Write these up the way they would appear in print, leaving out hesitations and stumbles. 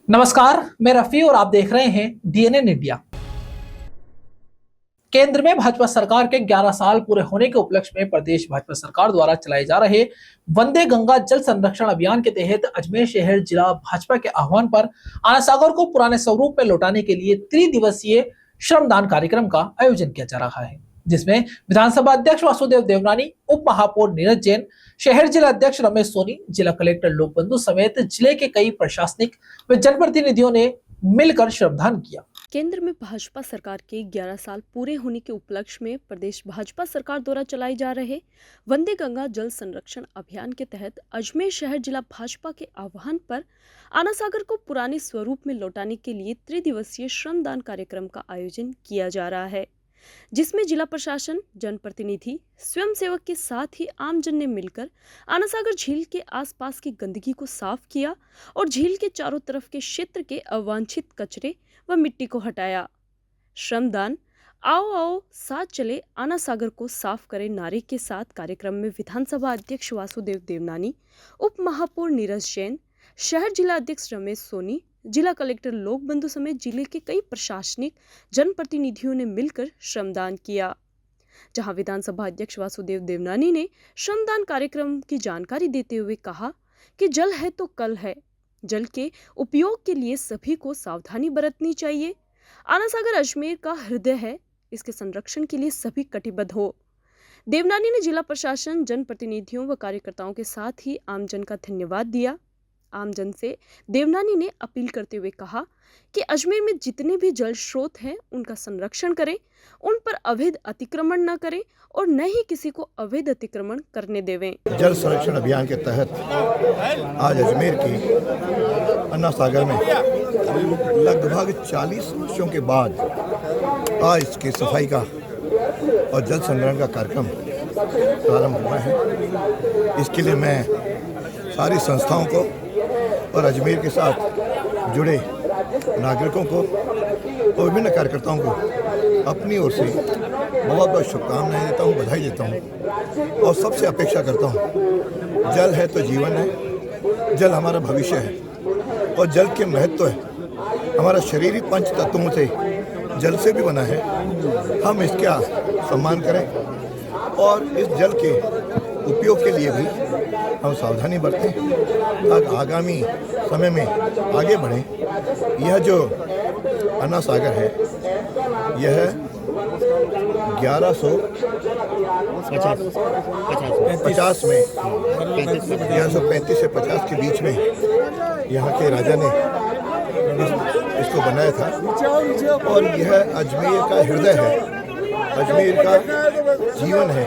नमस्कार, मैं रफी और आप देख रहे हैं डीएनएन इंडिया। केंद्र में भाजपा सरकार के 11 साल पूरे होने के उपलक्ष्य में प्रदेश भाजपा सरकार द्वारा चलाए जा रहे वंदे गंगा जल संरक्षण अभियान के तहत अजमेर शहर जिला भाजपा के आह्वान पर आना सागर को पुराने स्वरूप में लौटाने के लिए त्रिदिवसीय श्रमदान कार्यक्रम का आयोजन किया जा रहा है, जिसमें विधानसभा अध्यक्ष वासुदेव देवनानी, उप महापौर नीरज जैन, शहर जिला अध्यक्ष रमेश सोनी, जिला कलेक्टर लोकबंधु समेत जिले के कई प्रशासनिक व जनप्रतिनिधियों ने मिलकर श्रमदान किया। केंद्र में भाजपा सरकार के 11 साल पूरे होने के उपलक्ष्य में प्रदेश भाजपा सरकार द्वारा चलाए जा रहे वंदे गंगा जल संरक्षण अभियान के तहत अजमेर शहर जिला भाजपा के आह्वान पर आना सागर को पुराने स्वरूप में लौटाने के लिए त्रिदिवसीय श्रमदान कार्यक्रम का आयोजन किया जा रहा है, जिसमें जिला प्रशासन, जनप्रतिनिधि, स्वयंसेवक के साथ ही आमजन ने मिलकर आना सागर झील के आसपास की गंदगी को साफ किया और झील के चारों तरफ के क्षेत्र के अवांछित कचरे व मिट्टी को हटाया। श्रमदान आओ आओ साथ चले आना सागर को साफ करें नारे के साथ कार्यक्रम में विधानसभा अध्यक्ष वासुदेव देवनानी, उप महापौर नीरज जैन, शहर जिला अध्यक्ष रमेश सोनी, जिला कलेक्टर लोकबंधु समेत जिले के कई प्रशासनिक जनप्रतिनिधियों ने मिलकर श्रमदान किया। जहां विधानसभा अध्यक्ष वासुदेव देवनानी ने श्रमदान कार्यक्रम की जानकारी देते हुए कहा कि जल है तो कल है, जल के उपयोग के लिए सभी को सावधानी बरतनी चाहिए। आना सागर अजमेर का हृदय है, इसके संरक्षण के लिए सभी कटिबद्ध हो। देवनानी ने जिला प्रशासन, जनप्रतिनिधियों व कार्यकर्ताओं के साथ ही आमजन का धन्यवाद दिया। आमजन से देवनानी ने अपील करते हुए कहा कि अजमेर में जितने भी जल स्रोत हैं उनका संरक्षण करें, उन पर अवैध अतिक्रमण न करें और न ही किसी को अवैध अतिक्रमण करने देवें। जल संरक्षण अभियान के तहत आज अजमेर की अन्ना सागर में लगभग 40 वर्षों के बाद आज इसकी सफाई का और जल संग्रहण का कार्यक्रम प्रारंभ हुआ है। इसके लिए मैं सारी संस्थाओं को और अजमेर के साथ जुड़े नागरिकों को और विभिन्न कार्यकर्ताओं को अपनी ओर से बहुत बहुत शुभकामनाएं देता हूँ, बधाई देता हूँ और सबसे अपेक्षा करता हूँ, जल है तो जीवन है, जल हमारा भविष्य है और जल के महत्व है। हमारा शरीर ही 5 तत्वों से जल से भी बना है। हम इसका सम्मान करें और इस जल के उपयोग के लिए भी हम सावधानी बरतें ताकि आगामी समय में आगे बढ़ें। यह जो अन्ना सागर है, यह 1150 में 1135 से 50 के बीच में यहाँ के राजा ने इसको बनाया था और यह अजमेर का हृदय है, अजमेर का जीवन है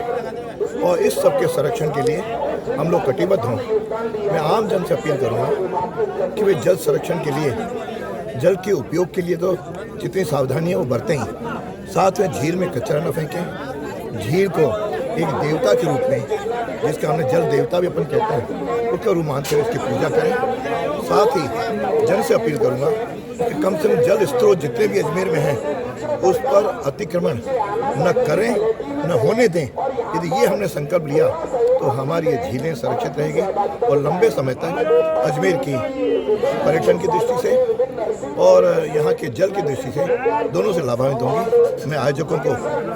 और इस सब के संरक्षण के लिए हम लोग कटिबद्ध हों। मैं आम जन से अपील करूँगा कि वे जल संरक्षण के लिए, जल के उपयोग के लिए तो जितनी सावधानियाँ वो बरतें ही, साथ में झील में कचरा न फेंकें। झील को एक देवता के रूप में, जिसका हमने जल देवता भी अपन कहते हैं, उसका रूप मानकर इसकी पूजा करें। साथ ही जन से अपील करूँगा कि कम से कम जल स्रोत जितने भी अजमेर में हैं उस पर अतिक्रमण न करें, न होने दें। यदि ये हमने संकल्प लिया तो हमारी ये झीलें सुरक्षित रहेगी और लंबे समय तक अजमेर की पर्यटन की दृष्टि से और यहाँ के जल की दृष्टि से दोनों से लाभान्वित होंगी। मैं आयोजकों को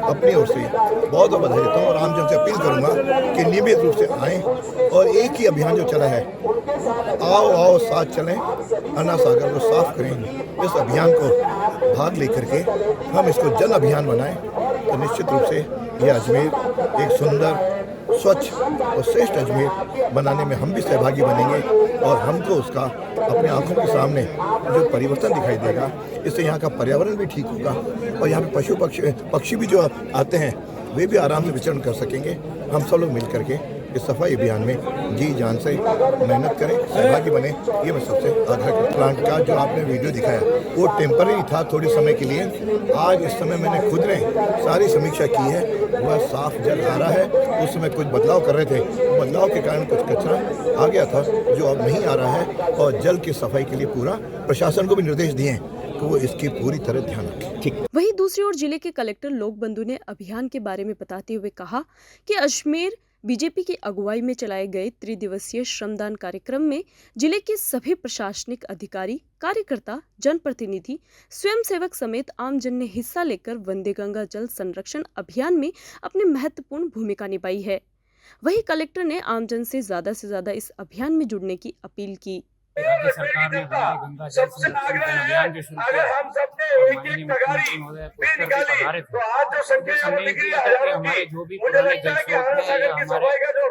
अपनी ओर से बहुत बहुत बधाई देता हूँ और आमजन से अपील करूँगा कि नियमित रूप से आएँ और एक ही अभियान जो चला है, आओ आओ साथ चलें, अन्ना सागर को साफ करें, इस अभियान को भाग लेकर के हम इसको जन अभियान बनाएं तो निश्चित रूप से यह अजमेर एक सुंदर, स्वच्छ और श्रेष्ठ अजमेर बनाने में हम भी सहभागी बनेंगे और हमको उसका अपने आंखों के सामने जो परिवर्तन दिखाई देगा, इससे यहाँ का पर्यावरण भी ठीक होगा और यहाँ पे पशु पक्षी भी जो आते हैं वे भी आराम से विचरण कर सकेंगे। हम सब लोग मिल करके इस सफाई अभियान में जी जान से मेहनत करें, सहभागी बने, ये मैं सबसे आग्रह करता हूँ। प्लांट का जो आपने वीडियो दिखाया वो टेम्पररी था, थोड़े समय के लिए। आज इस समय मैंने खुद ने सारी समीक्षा की है, वह साफ जल आ रहा है। उस समय कुछ बदलाव कर रहे थे, बदलाव के कारण कुछ कचरा आ गया था जो अब नहीं आ रहा है और जल की सफाई के लिए पूरा प्रशासन को भी निर्देश दिए तो वो इसकी पूरी तरह ध्यान रखें। ठीक। वहीं दूसरी ओर जिले के कलेक्टर लोकबंधु ने अभियान के बारे में बताते हुए कहा कि अजमेर बीजेपी की अगुवाई में चलाए गए त्रिदिवसीय श्रमदान कार्यक्रम में जिले के सभी प्रशासनिक अधिकारी, कार्यकर्ता, जनप्रतिनिधि, स्वयंसेवक समेत आमजन ने हिस्सा लेकर वंदे गंगा जल संरक्षण अभियान में अपनी महत्वपूर्ण भूमिका निभाई है। वहीं कलेक्टर ने आमजन से ज्यादा इस अभियान में जुड़ने की अपील की। राज्य सरकार ने वंदे गंगा जल संरक्षण अभियान जो शुरू किया है, माननीय मुख्यमंत्री महोदय पुष्कर भी पधारे थे। उनके संदेश दिया था कि हमारे जो भी पुराने जल स्रोत है या हमारे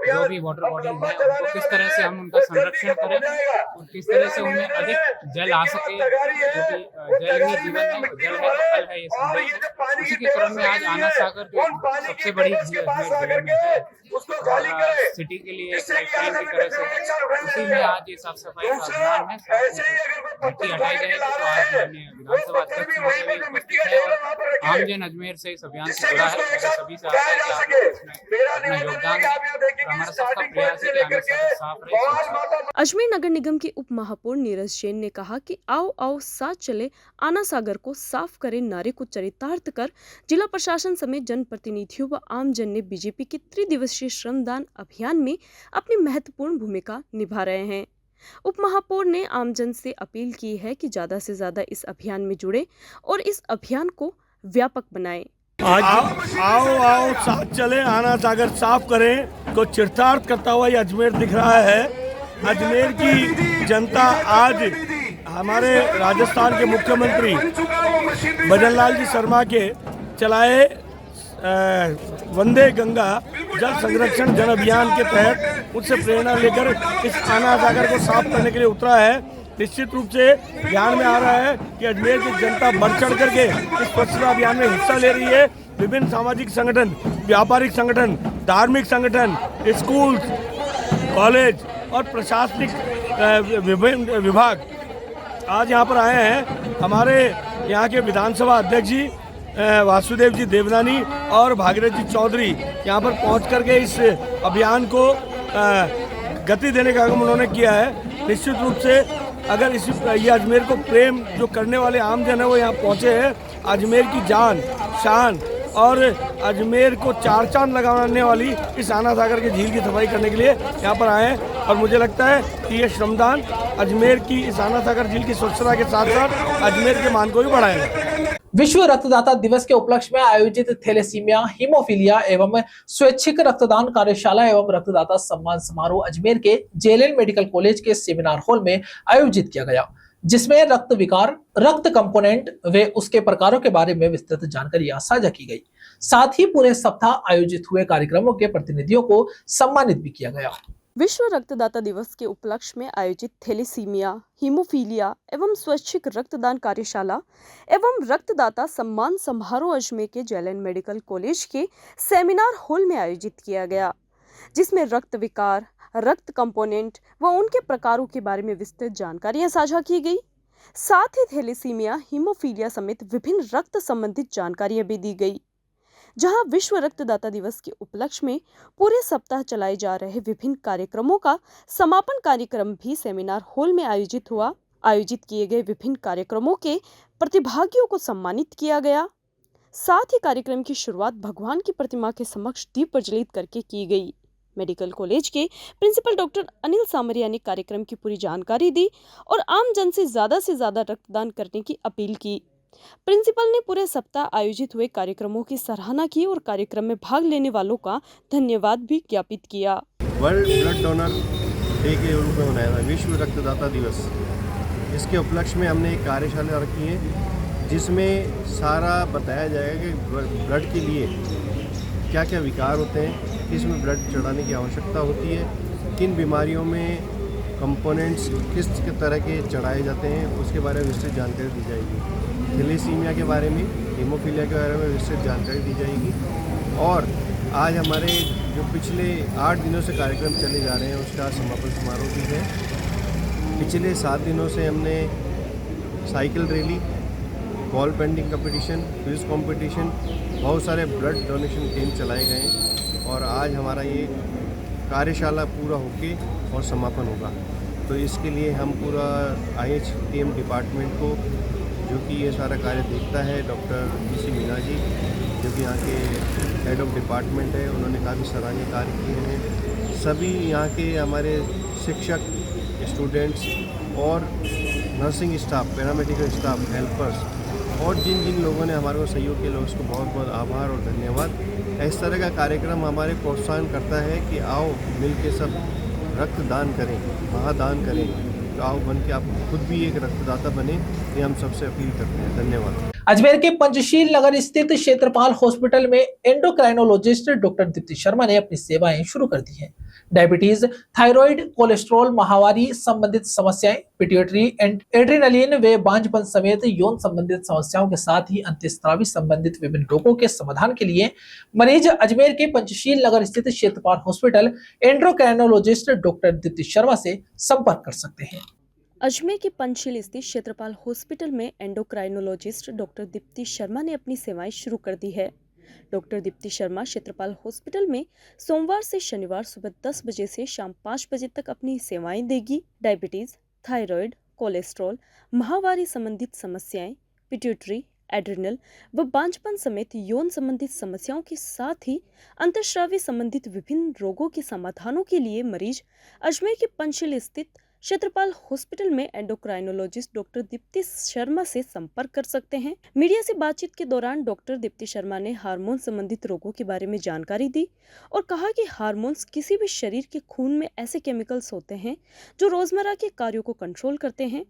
जो भी वाटर बॉडीज हैं, उनको किस तरह से हम उनका संरक्षण करें और किस तरह से उनमें अधिक जल आ सके, क्योंकि जल ही जीवन है, जल है तो कल है, ये संदेश है। उसी के क्रम में आज आना सागर जो सबसे बड़ी झील जिले में है और सिटी के लिए लाइफलाइन की तरह से उसी में आज ये साफ सफाई का अभियान है। मिट्टी हटाई जाएगी, तो आज मैंने विधानसभा अध्यक्ष महोदय भी उपस्थित है और आमजन अजमेर से इस अभियान से जुड़ा है। मेरा सभी से आग्रह है कि आप इसमें अपना योगदान दें और हमारा सबका प्रयास है कि आना सागर साफ रहे। अजमेर नगर निगम के उप महापौर नीरज जैन ने कहा कि आओ आओ साथ चले, आना सागर को साफ करें नारे को चरितार्थ कर जिला प्रशासन समेत जनप्रतिनिधियों व आमजन ने बीजेपी के त्रिदिवसीय श्रमदान अभियान में अपनी महत्वपूर्ण भूमिका निभा रहे हैं। उप महापौर ने आमजन से अपील की है कि ज्यादा से ज्यादा इस अभियान में जुड़े और इस अभियान को व्यापक बनाएं। आज आओ साथ चले, आना सागर साफ करें को चरितार्थ करता हुआ ये अजमेर दिख रहा है। अजमेर की जनता आज हमारे राजस्थान के मुख्यमंत्री भजन लाल जी शर्मा के चलाए वंदे गंगा जल संरक्षण जन अभियान के तहत उससे प्रेरणा लेकर इस आना सागर को साफ करने के लिए उतरा है। निश्चित रूप से ध्यान में आ रहा है कि अजमेर की जनता बढ़ चढ़ करके इस स्वच्छता अभियान में हिस्सा ले रही है। विभिन्न सामाजिक संगठन, व्यापारिक संगठन, धार्मिक संगठन, स्कूल, कॉलेज और प्रशासनिक विभाग आज यहाँ पर आए हैं। हमारे यहाँ के विधानसभा अध्यक्ष जी वासुदेव जी देवनानी और भागीरथ जी चौधरी यहाँ पर पहुँच करके इस अभियान को गति देने का काम उन्होंने किया है। निश्चित रूप से अगर ये अजमेर को प्रेम जो करने वाले आमजन है वो यहाँ पहुँचे हैं। अजमेर की जान, शान और अजमेर को चार चांद लगाने वाली इस आना सागर की झील की सफाई करने के लिए यहाँ पर आए हैं और मुझे लगता है कि ये श्रमदान अजमेर की इस आना सागर झील की स्वच्छता के साथ साथ अजमेर के मान को भी बढ़ाएगा। विश्व रक्तदाता दिवस के उपलक्ष्य में आयोजित थैलेसीमिया, हीमोफीलिया एवं स्वैच्छिक रक्तदान कार्यशाला एवं रक्तदाता सम्मान समारोह अजमेर के जेएलएन मेडिकल कॉलेज के सेमिनार हॉल में आयोजित किया गया, जिसमें रक्त विकार, रक्त कंपोनेंट व उसके प्रकारों के बारे में विस्तृत जानकारियां साझा की गई। साथ ही पूरे सप्ताह आयोजित हुए कार्यक्रमों के प्रतिनिधियों को सम्मानित भी किया गया। विश्व रक्तदाता दिवस के उपलक्ष्य में आयोजित थैलेसीमिया, हीमोफीलिया एवं स्वैच्छिक रक्तदान कार्यशाला एवं रक्तदाता सम्मान समारोह अजमेर के जेएलएन मेडिकल कॉलेज के सेमिनार हॉल में आयोजित किया गया, जिसमें रक्त विकार, रक्त कंपोनेंट व उनके प्रकारों के बारे में विस्तृत जानकारियां साझा की गई। साथ ही थैलेसीमिया, हीमोफीलिया समेत विभिन्न रक्त संबंधित जानकारियां भी दी गई। जहां विश्व रक्तदाता दिवस के उपलक्ष्य में पूरे सप्ताह चलाए जा रहे विभिन्न कार्यक्रमों का समापन कार्यक्रम भी सेमिनार हॉल में आयोजित हुआ। आयोजित किए गए विभिन्न कार्यक्रमों के प्रतिभागियों को सम्मानित किया गया। साथ ही कार्यक्रम की शुरुआत भगवान की प्रतिमा के समक्ष दीप प्रज्वलित करके की गई। मेडिकल कॉलेज के प्रिंसिपल डॉक्टर अनिल सामरिया ने कार्यक्रम की पूरी जानकारी दी और आम जन से ज्यादा रक्तदान करने की अपील की। प्रिंसिपल ने पूरे सप्ताह आयोजित हुए कार्यक्रमों की सराहना की और कार्यक्रम में भाग लेने वालों का धन्यवाद भी ज्ञापित किया। वर्ल्ड ब्लड डोनर डे के रूप में मनाया था विश्व रक्तदाता दिवस। इसके उपलक्ष्य में हमने एक कार्यशाला रखी है जिसमें सारा बताया जाएगा कि ब्लड के लिए क्या क्या विकार होते हैं, किसमें ब्लड चढ़ाने की आवश्यकता होती है, किन बीमारियों में कंपोनेंट्स किस तरह के चढ़ाए जाते हैं, उसके बारे में विस्तृत जानकारी दी जाएगी। थैलेसीमिया के बारे में, हीमोफीलिया के बारे में विस्तृत जानकारी दी जाएगी। और आज हमारे जो पिछले 8 दिनों से कार्यक्रम चले जा रहे हैं उसका समापन समारोह भी है। पिछले 7 दिनों से हमने cycle rally, ball painting competition, quiz competition, बहुत सारे ब्लड डोनेशन कैंप चलाए गए हैं और आज हमारा ये कार्यशाला पूरा होके और समापन होगा। तो इसके लिए हम पूरा IHTM डिपार्टमेंट को, जो कि ये सारा कार्य देखता है, डॉक्टर BC मीना जी जो कि यहाँ के हेड ऑफ डिपार्टमेंट है, उन्होंने काफ़ी सराहनीय कार्य किए हैं। सभी यहाँ के हमारे शिक्षक, स्टूडेंट्स और nursing staff, paramedical staff, helpers और जिन जिन लोगों ने हमारे को सहयोग किया, उसको बहुत बहुत आभार और धन्यवाद। इस तरह का कार्यक्रम हमारे प्रोत्साहन करता है कि आओ मिल के सब रक्तदान करें, महादान करें। तो आओ बन के आप खुद भी एक रक्तदाता बने, ये हम सबसे अपील करते हैं। धन्यवाद। अजमेर के पंचशील नगर स्थित क्षेत्रपाल हॉस्पिटल में एंडोक्राइनोलॉजिस्ट डॉक्टर दीप्ति शर्मा ने अपनी सेवाएं शुरू कर दी हैं। डायबिटीज, थायराइड, कोलेस्ट्रॉल, माहवारी संबंधित समस्याएं, पिट्यूटरी, एड्रेनलिन व बांझपन समेत यौन संबंधित समस्याओं के साथ ही अंतःस्रावी संबंधित विभिन्न रोगों के समाधान के लिए मरीज अजमेर के पंचशील नगर स्थित Kshetrapal hospital endocrinologist doctor Deepti Sharma से संपर्क कर सकते हैं। अजमेर के पंचशील स्थित क्षेत्रपाल हॉस्पिटल में एंडोक्राइनोलॉजिस्ट डॉक्टर दीप्ति शर्मा ने अपनी सेवाएं शुरू कर दी है। डॉक्टर दीप्ति शर्मा क्षेत्रपाल हॉस्पिटल में सोमवार से शनिवार सुबह 10 बजे से शाम 5 बजे तक अपनी सेवाएं देगी। डायबिटीज, थायराइड, कोलेस्ट्रॉल, माहवारी संबंधित समस्याएं, पिट्यूटरी, एड्रिनल व बांझपन समेत यौन संबंधित समस्याओं के साथ ही अंतःस्रावी संबंधित विभिन्न रोगों के समाधानों के लिए मरीज अजमेर के पंचशील स्थित क्षेत्रपाल हॉस्पिटल में एंडोक्राइनोलॉजिस्ट डॉक्टर दीप्ति शर्मा से संपर्क कर सकते हैं। मीडिया से बातचीत के दौरान डॉक्टर दीप्ति शर्मा ने हार्मोन संबंधित रोगों के बारे में जानकारी दी और कहा कि हार्मोन्स किसी भी शरीर के खून में ऐसे केमिकल्स होते हैं जो रोजमर्रा के कार्यों को कंट्रोल करते हैं।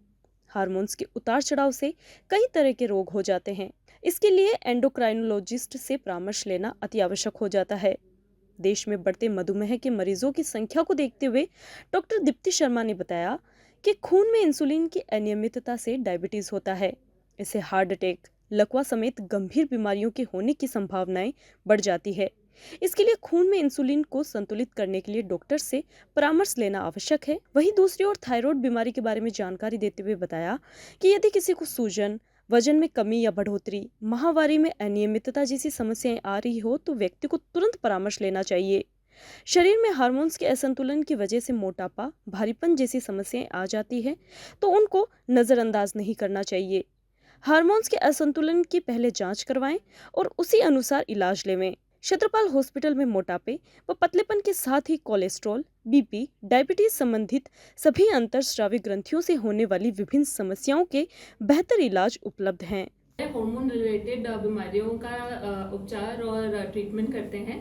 हार्मोन्स के उतार चढ़ाव से कई तरह के रोग हो जाते हैं। इसके लिए एंडोक्राइनोलॉजिस्ट से परामर्श लेना अति आवश्यक हो जाता है। देश में बढ़ते मधुमेह के मरीजों की संख्या को देखते हुए डॉक्टर दीप्ति शर्मा ने बताया कि खून में इंसुलिन की अनियमितता से डायबिटीज होता है। इससे हार्ट अटैक, लकवा समेत गंभीर बीमारियों के होने की संभावनाएं बढ़ जाती है। इसके लिए खून में इंसुलिन को संतुलित करने के लिए डॉक्टर से परामर्श लेना आवश्यक है। वहीं दूसरी ओर थायराइड बीमारी के बारे में जानकारी देते हुए बताया कि यदि किसी को सूजन, वजन में कमी या बढ़ोतरी, माहवारी में अनियमितता जैसी समस्याएं आ रही हो तो व्यक्ति को तुरंत परामर्श लेना चाहिए। शरीर में हार्मोन्स के असंतुलन की वजह से मोटापा, भारीपन जैसी समस्याएं आ जाती है तो उनको नजरअंदाज नहीं करना चाहिए। हार्मोन्स के असंतुलन की पहले जांच करवाएं और उसी अनुसार इलाज लेवें। क्षेत्रपाल हॉस्पिटल में मोटापे व पतलेपन के साथ ही कोलेस्ट्रॉल, बीपी, डायबिटीज संबंधित सभी अंतःस्रावी ग्रंथियों से होने वाली विभिन्न समस्याओं के बेहतर इलाज उपलब्ध हैं। हार्मोन रिलेटेड बीमारियों का उपचार और ट्रीटमेंट करते हैं।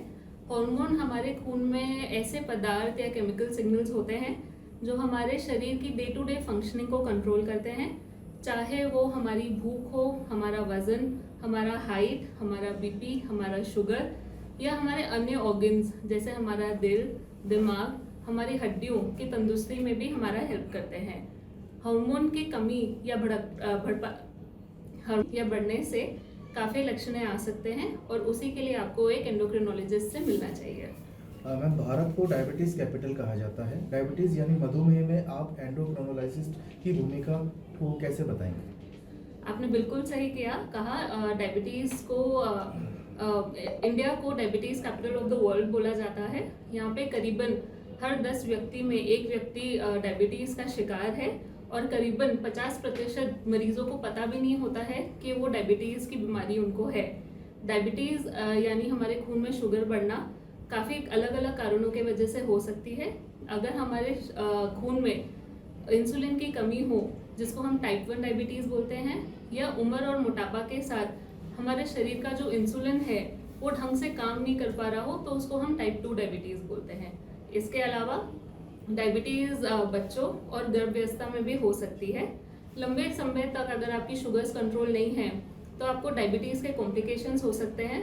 हार्मोन हमारे खून में ऐसे पदार्थ या केमिकल सिग्नल्स होते हैं जो हमारे शरीर की डे टू डे फंक्शनिंग को कंट्रोल करते हैं, चाहे वो हमारी भूख हो, हमारा वजन, हमारा हाइट, हमारा बीपी, हमारा शुगर या हमारे अन्य ऑर्गन्स जैसे हमारा दिल, दिमाग, हमारी हड्डियों की तंदुरुस्ती में भी हमारा हेल्प करते हैं। हार्मोन की कमी या बढ़ने से काफ़ी लक्षण आ सकते हैं और उसी के लिए आपको एक एंडोक्रिनोलॉजिस्ट से मिलना चाहिए। मैम, भारत को डायबिटीज़ कैपिटल कहा जाता है। डायबिटीज़ यानी मधुमेह में आप एंडोक्रिनोलॉजिस्ट की भूमिका को कैसे बताएंगे? आपने बिल्कुल सही कहा। डायबिटीज़ को इंडिया को diabetes capital of the world बोला जाता है। यहाँ पे करीबन हर 10 व्यक्ति में एक व्यक्ति डायबिटीज़ का शिकार है और करीबन 50% मरीजों को पता भी नहीं होता है कि वो डायबिटीज़ की बीमारी उनको है। डायबिटीज़ यानी हमारे खून में शुगर बढ़ना काफ़ी अलग अलग कारणों के वजह से हो सकती है। अगर हमारे खून में इंसुलिन की कमी हो, जिसको हम टाइप 1 डायबिटीज़ बोलते हैं, या उम्र और मोटापा के साथ हमारे शरीर का जो इंसुलिन है वो ढंग से काम नहीं कर पा रहा हो, तो उसको हम टाइप 2 डायबिटीज़ बोलते हैं। इसके अलावा डायबिटीज़ बच्चों और गर्भावस्था में भी हो सकती है। लंबे समय तक अगर आपकी शुगर्स कंट्रोल नहीं है तो आपको डायबिटीज़ के कॉम्प्लिकेशंस हो सकते हैं,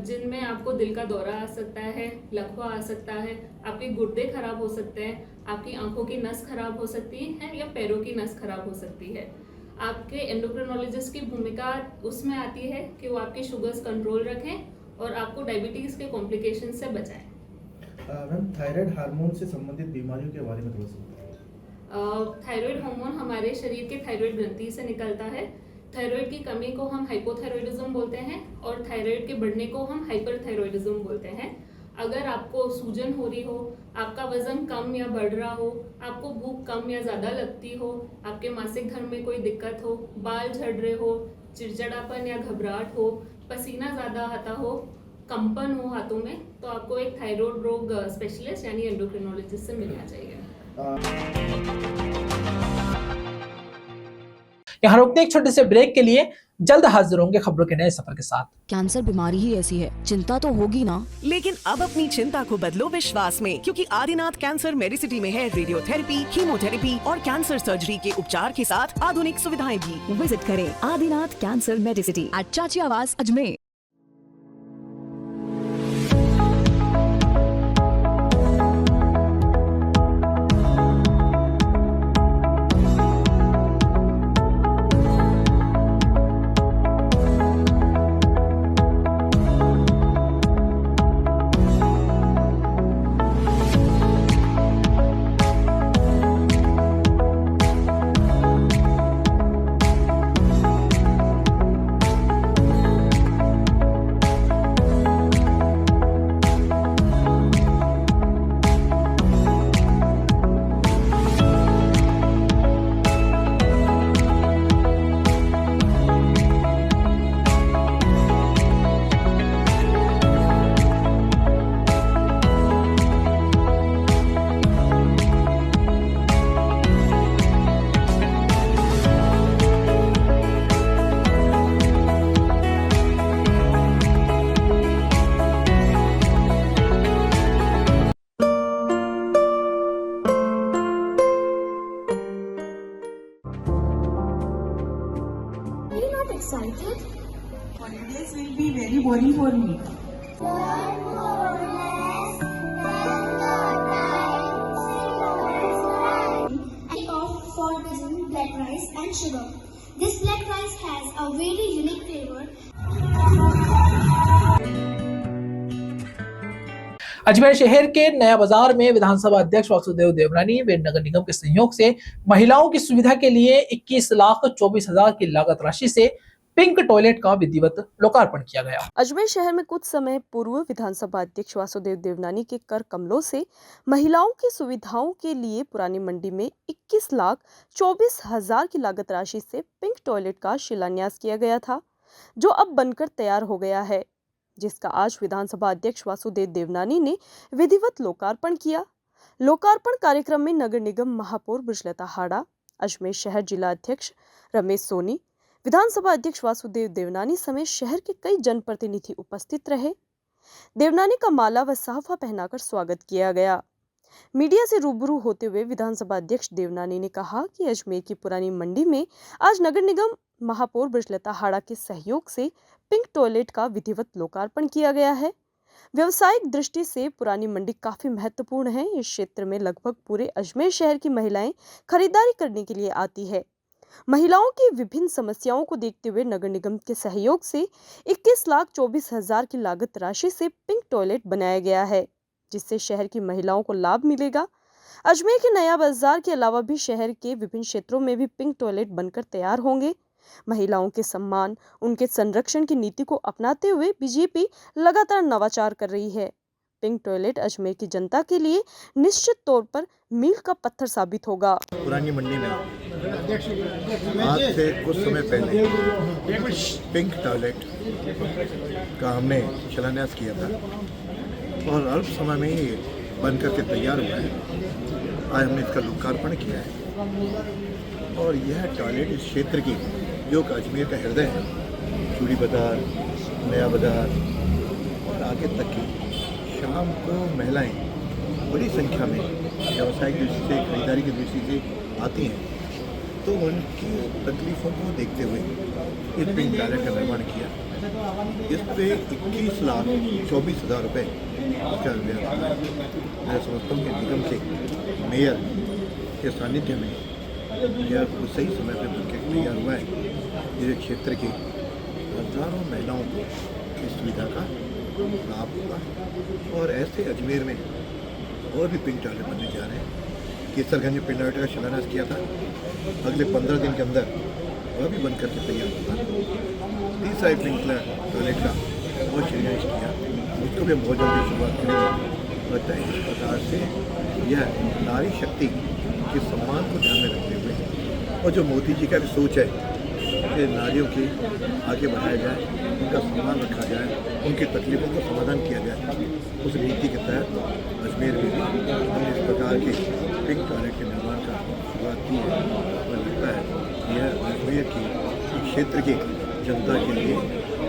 जिनमें आपको दिल का दौरा आ सकता है, लकवा आ सकता है, आपके गुर्दे खराब हो सकते हैं, आपकी आंखों की नस खराब हो सकती है या पैरों की नस खराब हो सकती है। आपके एंडोक्रिनोलॉजिस्ट की भूमिका उसमें आती है कि वो आपकी शुगर्स कंट्रोल रखें और आपको डायबिटीज़ के कॉम्प्लिकेशन से बचाएं। मैम, थायराइड हार्मोन से संबंधित बीमारियों के बारे में थोड़ा सा। थायराइड हार्मोन हमारे शरीर के थायराइड ग्रंथि से निकलता है। थायराइड की कमी को हम हाइपोथायराइडिज्म बोलते हैं और थायराइड के बढ़ने को हम हाइपरथायराइडिज्म बोलते हैं। अगर आपको सूजन हो रही हो, आपका वजन कम या बढ़ रहा हो, आपको भूख कम या ज़्यादा लगती हो, आपके मासिक धर्म में कोई दिक्कत हो, बाल झड़ रहे हो, चिड़चिड़ापन या घबराहट हो, पसीना ज़्यादा आता हो, कंपन हो हाथों में, तो आपको एक थायराइड रोग स्पेशलिस्ट यानी एंडोक्रिनोलॉजिस्ट से मिलना चाहिए। यहाँ रुकते एक छोटे से ब्रेक के लिए, जल्द हाजिर होंगे खबरों के नए सफर के साथ। कैंसर बीमारी ही ऐसी है, चिंता तो होगी ना। लेकिन अब अपनी चिंता को बदलो विश्वास में, क्योंकि आदिनाथ कैंसर मेडिसिटी में है रेडियोथेरेपी, कीमोथेरेपी और कैंसर सर्जरी के उपचार के साथ आधुनिक सुविधाएं भी। विजिट करें आदिनाथ कैंसर मेडिसिटी एट चाची आवास Ajmer. Excited? Holidays will be very boring for me. For using black rice and sugar. This black rice has a very unique flavor. Ajmer शहर के नया बाजार में विधानसभा अध्यक्ष वासुदेव देवनानी व नगर निगम के सहयोग से महिलाओं की सुविधा के लिए 21,24,000 की लागत राशि से पिंक टॉयलेट का विधिवत लोकार्पण किया गया। अजमेर शहर में कुछ समय पूर्व विधानसभा अध्यक्ष वासुदेव देवनानी के कर कमलों से महिलाओं की सुविधाओं के लिए पुरानी मंडी में 21,24,000 की लागत राशि से पिंक टॉयलेट का शिलान्यास किया गया था, जो अब बनकर तैयार हो गया है, जिसका आज विधानसभा अध्यक्ष वासुदेव देवनानी ने विधिवत लोकार्पण किया। लोकार्पण कार्यक्रम में नगर निगम महापौर ब्रजलता हाड़ा, अजमेर शहर जिला अध्यक्ष रमेश सोनी, विधानसभा अध्यक्ष वासुदेव देवनानी समेत शहर के कई जनप्रतिनिधि उपस्थित रहे। देवनानी का माला व साफा पहनाकर स्वागत किया गया। मीडिया से रूबरू होते हुए विधानसभा अध्यक्ष देवनानी ने कहा कि अजमेर की पुरानी मंडी में आज नगर निगम महापौर ब्रजलता हाड़ा के सहयोग से पिंक टॉयलेट का विधिवत लोकार्पण किया गया है। व्यवसायिक दृष्टि से पुरानी मंडी काफी महत्वपूर्ण है। इस क्षेत्र में लगभग पूरे अजमेर शहर की महिलाएं खरीदारी करने के लिए आती है। महिलाओं की विभिन्न समस्याओं को देखते हुए नगर निगम के सहयोग से 21,24,000 की लागत राशि से पिंक टॉयलेट बनाया गया है, जिससे शहर की महिलाओं को लाभ मिलेगा। अजमेर के नया बाजार के अलावा भी शहर के विभिन्न क्षेत्रों में भी पिंक टॉयलेट बनकर तैयार होंगे। महिलाओं के सम्मान, उनके संरक्षण की नीति को अपनाते हुए बीजेपी लगातार नवाचार कर रही है। पिंक टॉयलेट अजमेर की जनता के लिए निश्चित तौर पर मील का पत्थर साबित होगा। पुरानी मंडी में आज से कुछ समय पहले पिंक टॉयलेट का हमने शिलान्यास किया था और अल्प समय में ही बनकर के तैयार हुआ है। आज हमने इसका लोकार्पण किया है और यह टॉयलेट इस क्षेत्र की, जो अजमेर का हृदय है, चूड़ी बाजार, नया बाजार और आगे तक की, शाम को महिलाएं बड़ी संख्या में व्यावसायिक दृष्टि से, खरीदारी की दृष्टि से आती हैं, तो उनकी तकलीफ़ों को देखते हुए इस पिंक टॉयलेट का निर्माण किया। इस पे 21,24,000 रुपये इसका व्यय। मैं समझता हूँ कि निगम के मेयर के सानिध्य में यह सही समय पर बनकर तैयार हुआ है। इस क्षेत्र की हजारों महिलाओं को इस सुविधा का लाभ होगा और ऐसे अजमेर में और भी पिंक टॉयलेट बनने जा रहे हैं। केसरगंज में पिंक टॉयलेट का शिलान्यास किया था, अगले 15 दिन के अंदर वह भी बनकर के तैयार होगा। तीसरा एक पिंक टॉयलेट का और शिलान्यास किया, उसको भी हम बहुत जल्दी शुरुआत करेंगे। लगता है इस प्रकार से यह नारी शक्ति के सम्मान को ध्यान में रखते हुए और जो मोदी जी का भी सोच है कि नारियों की आगे बढ़ाया जाए, उनका सम्मान रखा जाए, उनकी तकलीफों का समाधान किया जाए। उस नीति के तहत अजमेर में भी हमने इस प्रकार के पिंक टॉयलेट के निर्माण का शुरुआत की है। और लगता है कि यह अजमेर की क्षेत्र की जनता के लिए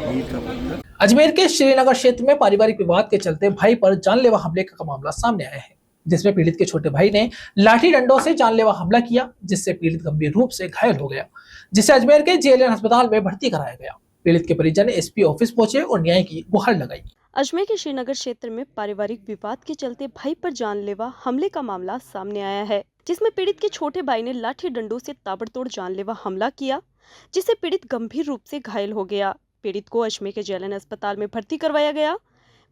मील का पत्थर। अजमेर के श्रीनगर क्षेत्र में पारिवारिक विवाद के चलते भाई पर जानलेवा हमले का मामला सामने आया है, जिसमें पीड़ित के छोटे भाई ने लाठी डंडों से जानलेवा हमला किया, जिससे पीड़ित गंभीर रूप से घायल हो गया, जिसे अजमेर के जेएलएन अस्पताल में भर्ती कराया गया। पीड़ित के परिजन एसपी ऑफिस पहुंचे और न्याय की गुहार लगाई। अजमेर के श्रीनगर क्षेत्र में पारिवारिक विवाद के चलते भाई पर जानलेवा हमले का मामला सामने आया है, जिसमें पीड़ित के छोटे भाई ने लाठी डंडों से ताबड़तोड़ जानलेवा हमला किया, जिससे पीड़ित गंभीर रूप से घायल हो गया। पीड़ित को अजमेर के जेएलएन अस्पताल में भर्ती करवाया गया।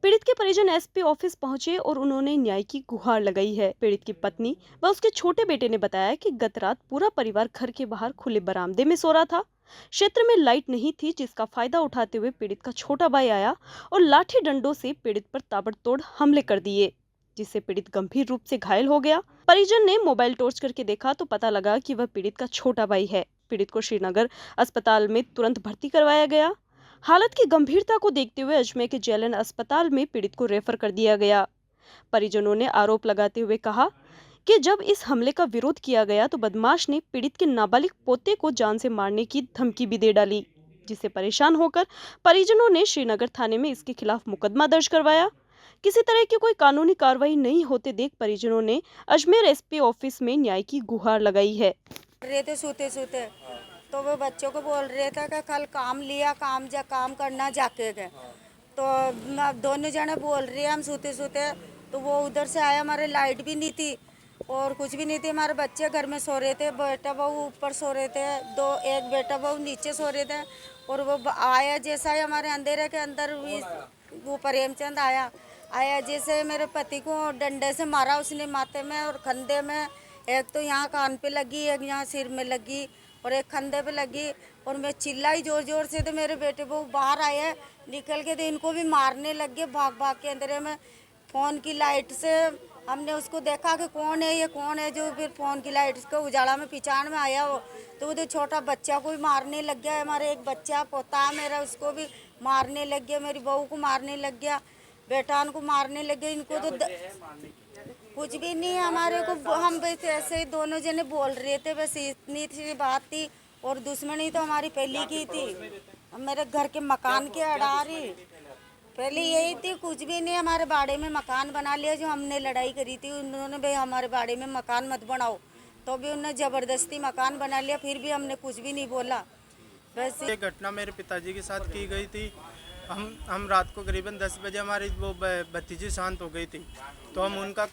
पीड़ित के परिजन एसपी ऑफिस पहुंचे और उन्होंने न्याय की गुहार लगाई है। पीड़ित की पत्नी व उसके छोटे बेटे ने बताया कि गत रात पूरा परिवार घर के बाहर खुले बरामदे में सो रहा था। क्षेत्र में लाइट नहीं थी, जिसका फायदा उठाते हुए पीड़ित का छोटा भाई आया और लाठी डंडों से पीड़ित पर ताबड़तोड़ हमले कर दिए, जिससे पीड़ित गंभीर रूप से घायल हो गया। परिजन ने मोबाइल टॉर्च करके देखा तो पता लगा कि वह पीड़ित का छोटा भाई है। पीड़ित को श्रीनगर अस्पताल में तुरंत भर्ती करवाया गया। हालत की गंभीरता को देखते हुए अजमेर के जेएलएन अस्पताल में पीड़ित को रेफर कर दिया गया। परिजनों ने आरोप लगाते हुए कहा कि जब इस हमले का विरोध किया गया तो बदमाश ने पीड़ित के नाबालिग पोते को जान से मारने की धमकी भी दे डाली, जिससे परेशान होकर परिजनों ने श्रीनगर थाने में इसके खिलाफ मुकदमा दर्ज करवाया। किसी तरह की कोई कानूनी कार्रवाई नहीं होते देख परिजनों ने अजमेर एसपी ऑफिस में न्याय की गुहार लगाई है। सोते तो वो बच्चों को बोल रहे थे कि कल काम लिया, काम करना जाके गए। तो दोनों जने बोल रहे हैं हम सोते तो वो उधर से आया, हमारे लाइट भी नहीं थी और कुछ भी नहीं थी। हमारे बच्चे घर में सो रहे थे, बेटा बहू ऊपर सो रहे थे, एक बेटा बहू नीचे सो रहे थे। और वो आया जैसा ही हमारे अंधेरे के अंदर वो प्रेमचंद आया जैसे मेरे पति को डंडे से मारा उसने, माथे में और कंधे में। एक तो यहाँ कान पे लगी, एक यहाँ सिर में लगी और एक कंधे पे लगी। और मैं चिल्लाई जोर से, तो मेरे बेटे बहू बाहर आए निकल के, तो इनको भी मारने लग गए भाग के। अंदर में फ़ोन की लाइट से हमने उसको देखा कि कौन है, ये कौन है, जो फिर फ़ोन की लाइट को उजाला में पहचान में आया वो, तो वो छोटा बच्चा को भी मारने लग गया। हमारे एक बच्चा पोता है मेरा, उसको भी मारने लग गया, मेरी बहू को मारने लग गया, बेटान को मारने लग गया। इनको तो कुछ भी नहीं हमारे को, हम बस ऐसे ही दोनों जने बोल रहे थे, बस इतनी सी बात थी। और दुश्मनी तो हमारी पहली की थी, मेरे घर के मकान के अड़ा रही, पहले यही थी। कुछ भी नहीं, हमारे बाड़े में मकान बना लिया, जो हमने लड़ाई करी थी उन्होंने भाई हमारे बाड़े में मकान मत बनाओ, तो भी उन्होंने ज़बरदस्ती मकान बना लिया, फिर भी हमने कुछ भी नहीं बोला। बस ये घटना मेरे पिताजी के साथ की गई थी। हम रात को करीबन 10 बजे हमारी वो भतीजी शांत हो गई थी, तो हम उनका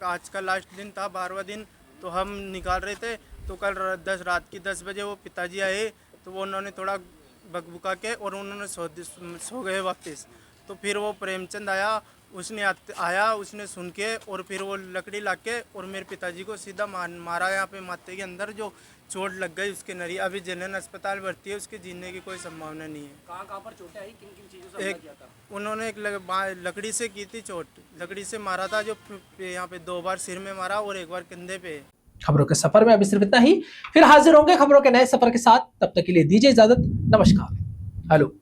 आज का लास्ट दिन था, 12वां दिन, तो हम निकाल रहे थे। तो कल रात की 10 बजे वो पिताजी आए, तो वो उन्होंने थोड़ा बकबुका के और उन्होंने सो गए वापस। तो फिर वो प्रेमचंद आया, उसने सुन के और फिर वो लकड़ी ला के और मेरे पिताजी को सीधा मारा यहाँ पे माथे के अंदर, जो चोट लग गई उसके नरी। अभी जेएलएन अस्पताल भर्ती है, उसके जीने की कोई संभावना नहीं है। कहाँ पर चोटें आई, किन चीज़ों से हमला किया था? उन्होंने एक लकड़ी से की थी चोट, लकड़ी से मारा था, जो यहाँ पे 2 बार सिर में मारा और 1 बार कंधे पे। खबरों के सफर में अभी सिर्फ इतना ही, फिर हाजिर होंगे खबरों के नए सफर के साथ। तब तक के लिए दीजिए इजाजत, नमस्कार। हेलो।